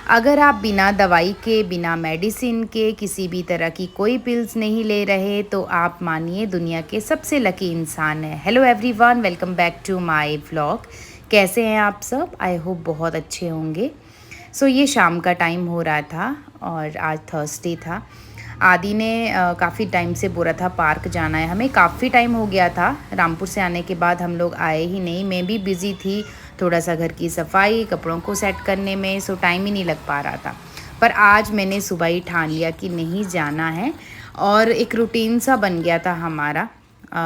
अगर आप बिना दवाई के, बिना मेडिसिन के, किसी भी तरह की कोई पिल्स नहीं ले रहे तो आप मानिए दुनिया के सबसे लकी इंसान हैं। Hello everyone, welcome back to my vlog. कैसे हैं आप सब? आई होप बहुत अच्छे होंगे। ये शाम का टाइम हो रहा था और आज थर्सडे था। आदि ने काफ़ी टाइम से बोला था पार्क जाना है, हमें काफ़ी टाइम हो गया था। रामपुर से आने के बाद हम लोग आए ही नहीं। मैं भी बिज़ी थी, थोड़ा सा घर की सफाई, कपड़ों को सेट करने में, टाइम ही नहीं लग पा रहा था। पर आज मैंने सुबह ही ठान लिया कि नहीं जाना है और एक रूटीन सा बन गया था हमारा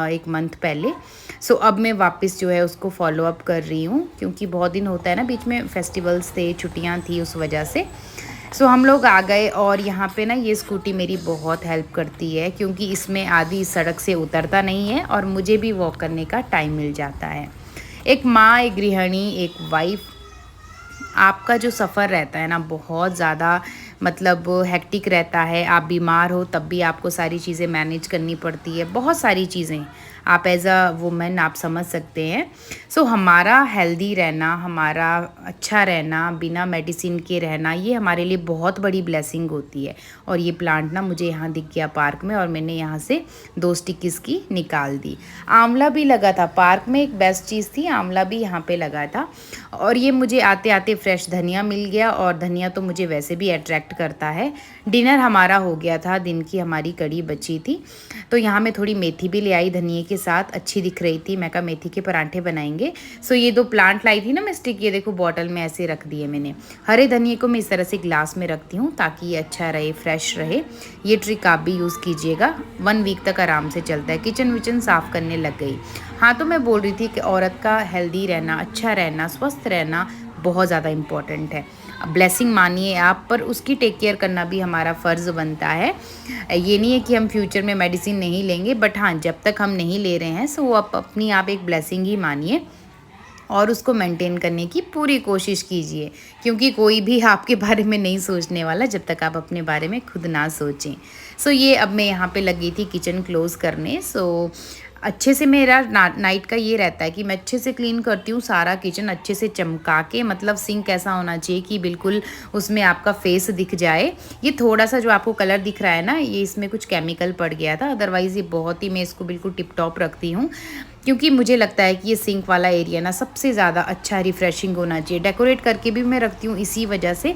एक मंथ पहले। अब मैं वापस जो है उसको फॉलो अप कर रही हूँ, क्योंकि बहुत दिन होता है ना, बीच में फेस्टिवल्स थे, छुट्टियाँ थी, उस वजह से। हम लोग आ गए और यहाँ पे ना ये स्कूटी मेरी बहुत हेल्प करती है, क्योंकि इसमें आदि सड़क से उतरता नहीं है और मुझे भी वॉक करने का टाइम मिल जाता है। एक माँ, एक गृहिणी, एक वाइफ, आपका जो सफ़र रहता है ना बहुत ज़्यादा मतलब हेक्टिक रहता है। आप बीमार हो तब भी आपको सारी चीज़ें मैनेज करनी पड़ती है, बहुत सारी चीज़ें आप एज अ वुमेन आप समझ सकते हैं। हमारा हेल्दी रहना, हमारा अच्छा रहना, बिना मेडिसिन के रहना, ये हमारे लिए बहुत बड़ी ब्लेसिंग होती है। और ये प्लांट ना मुझे यहाँ दिख गया पार्क में और मैंने यहाँ से 2 स्टिक इसकी निकाल दी। आंवला भी लगा था पार्क में, एक बेस्ट चीज़ थी, आंवला भी यहाँ पे लगा था। और ये मुझे आते आते फ्रेश धनिया मिल गया, और धनिया तो मुझे वैसे भी अट्रैक्ट करता है। डिनर हमारा हो गया था, दिन की हमारी कड़ी बची थी, तो यहाँ मैं थोड़ी मेथी भी ले आई धनिए के साथ, अच्छी दिख रही थी। मैं कहा मेथी के पराठे बनाएंगे। ये 2 प्लांट लाई थी ना मैं स्टिक, ये देखो बॉटल में ऐसे रख दिए मैंने। हरे धनिए को मैं इस तरह से ग्लास में रखती हूँ ताकि ये अच्छा रहे, फ्रेश रहे। ये ट्रिक आप भी यूज़ कीजिएगा, 1 वीक तक आराम से चलता है। किचन विचन साफ़ करने लग गई। हाँ, तो मैं बोल रही थी कि औरत का हेल्दी रहना, अच्छा रहना, स्वस्थ रहना बहुत ज़्यादा इम्पॉर्टेंट है। ब्लेसिंग मानिए आप, पर उसकी टेक केयर करना भी हमारा फ़र्ज़ बनता है। ये नहीं है कि हम फ्यूचर में मेडिसिन नहीं लेंगे, बट हाँ, जब तक हम नहीं ले रहे हैं वो आप अपनी आप एक ब्लेसिंग ही मानिए और उसको मेंटेन करने की पूरी कोशिश कीजिए, क्योंकि कोई भी आपके बारे में नहीं सोचने वाला जब तक आप अपने बारे में खुद ना सोचें। ये अब मैं यहाँ पे लगी थी किचन क्लोज़ करने। अच्छे से मेरा नाइट का ये रहता है कि मैं अच्छे से क्लीन करती हूँ सारा किचन, अच्छे से चमका के, मतलब सिंक ऐसा होना चाहिए कि बिल्कुल उसमें आपका फेस दिख जाए। ये थोड़ा सा जो आपको कलर दिख रहा है ना, ये इसमें कुछ केमिकल पड़ गया था, अदरवाइज़ ये बहुत ही, मैं इसको बिल्कुल टिप टॉप रखती हूँ, क्योंकि मुझे लगता है कि ये सिंक वाला एरिया ना सबसे ज़्यादा अच्छा रिफ़्रेशिंग होना चाहिए। डेकोरेट करके भी मैं रखती हूँ इसी वजह से,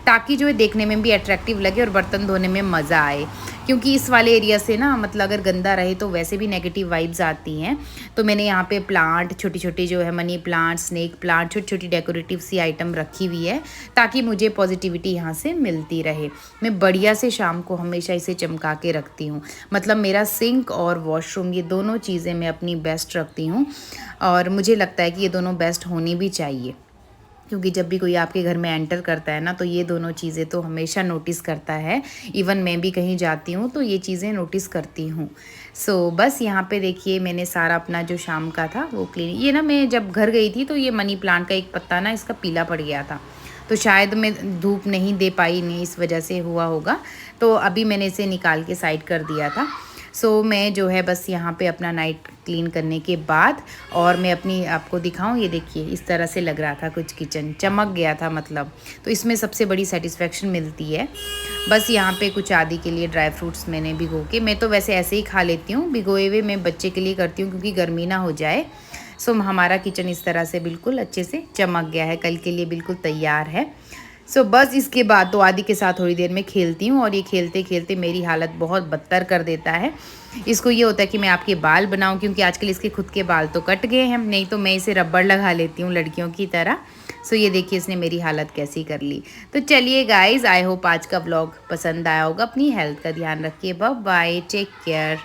ताकि जो है देखने में भी अट्रैक्टिव लगे और बर्तन धोने में मज़ा आए। क्योंकि इस वाले एरिया से ना, मतलब अगर गंदा रहे तो वैसे भी नेगेटिव वाइब्स आती हैं। तो मैंने यहाँ पे प्लांट, छोटी छोटी जो है मनी प्लांट, स्नेक प्लांट, छोटी छोटी डेकोरेटिव सी आइटम रखी हुई है, ताकि मुझे पॉजिटिविटी यहाँ से मिलती रहे। मैं बढ़िया से शाम को हमेशा इसे चमका के रखती हूँ। मतलब मेरा सिंक और वॉशरूम, ये दोनों चीज़ें मैं अपनी बेस्ट रखती हूँ, और मुझे लगता है कि ये दोनों बेस्ट होनी भी चाहिए, क्योंकि जब भी कोई आपके घर में एंटर करता है ना, तो ये दोनों चीज़ें तो हमेशा नोटिस करता है। इवन मैं भी कहीं जाती हूँ तो ये चीज़ें नोटिस करती हूँ। बस यहाँ पे देखिए मैंने सारा अपना जो शाम का था वो क्लीन। ये ना मैं जब घर गई थी तो ये मनी प्लांट का एक पत्ता ना इसका पीला पड़ गया था, तो शायद मैं धूप नहीं दे पाई, नहीं इस वजह से हुआ होगा। तो अभी मैंने इसे निकाल के साइड कर दिया था। मैं जो है बस यहाँ पे अपना नाइट क्लीन करने के बाद, और मैं अपनी आपको दिखाऊं, ये देखिए इस तरह से लग रहा था, कुछ किचन चमक गया था मतलब। तो इसमें सबसे बड़ी सेटिस्फेक्शन मिलती है। बस यहाँ पे कुछ आदि के लिए ड्राई फ्रूट्स मैंने भिगो के, मैं तो वैसे ऐसे ही खा लेती हूँ, भिगोए हुए मैं बच्चे के लिए करती हूँ क्योंकि गर्मी ना हो जाए। हमारा किचन इस तरह से बिल्कुल अच्छे से चमक गया है, कल के लिए बिल्कुल तैयार है। बस इसके बाद तो आदि के साथ थोड़ी देर में खेलती हूँ, और ये खेलते खेलते मेरी हालत बहुत बदतर कर देता है। इसको ये होता है कि मैं आपके बाल बनाऊँ, क्योंकि आजकल इसके खुद के बाल तो कट गए हैं, नहीं तो मैं इसे रबड़ लगा लेती हूँ लड़कियों की तरह। ये देखिए इसने मेरी हालत कैसी कर ली। तो चलिए गाइज़, आई होप आज का व्लॉग पसंद आया होगा। अपनी हेल्थ का ध्यान रखिए। Bye bye, take care.